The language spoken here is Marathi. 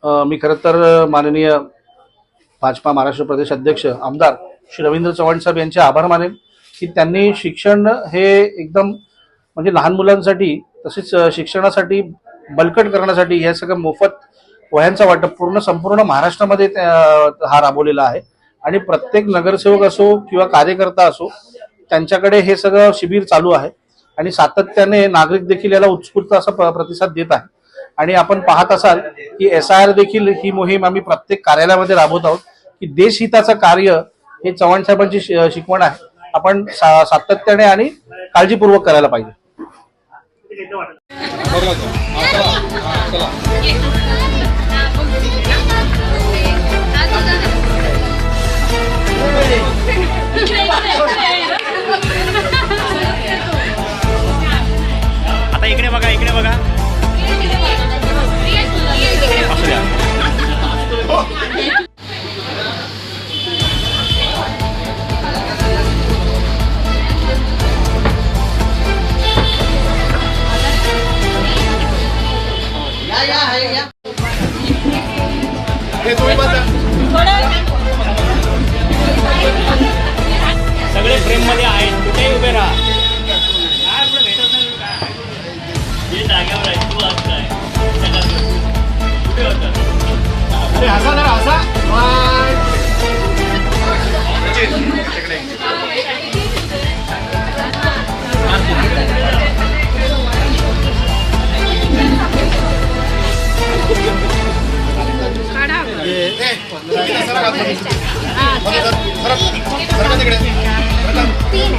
मी खरं तर माननीय भाजपा महाराष्ट्र प्रदेश अध्यक्ष आमदार श्री रवींद्र चव्हाण साहेब यांचे आभार मानेन की त्यांनी शिक्षण हे एकदम म्हणजे लहान मुलांसाठी तसेच शिक्षणासाठी बळकट करण्यासाठी हे सगळं मोफत वह्यांचा वाटप संपूर्ण महाराष्ट्रामध्ये हा राबवलेला आहे आणि प्रत्येक नगरसेवक असो किंवा कार्यकर्ता असो त्यांच्याकडे हे सगळं शिबिर चालू आहे आणि सातत्याने नागरिक देखील याला उत्स्फूर्त असा प्रतिसाद देत आहे आणि आपण पाहत असाल की SIR देखील ही मोहीम आम्ही प्रत्येक कार्यालयामध्ये राबवत आहोत की देशहिताचं कार्य हे चव्हाण साहेबांची शिकवण आहे. आपण सातत्याने आणि काळजीपूर्वक करायला पाहिजे. आता इकडे बघा, इकडे बघा. सगळे फ्रेम मध्ये आहेत, कुठेही उभे राहा. काय आपलं भेटत नाही काय हे जागेवर आहे. तू आज काय कुठे होतं? अरे हसा जरा हसा. तीन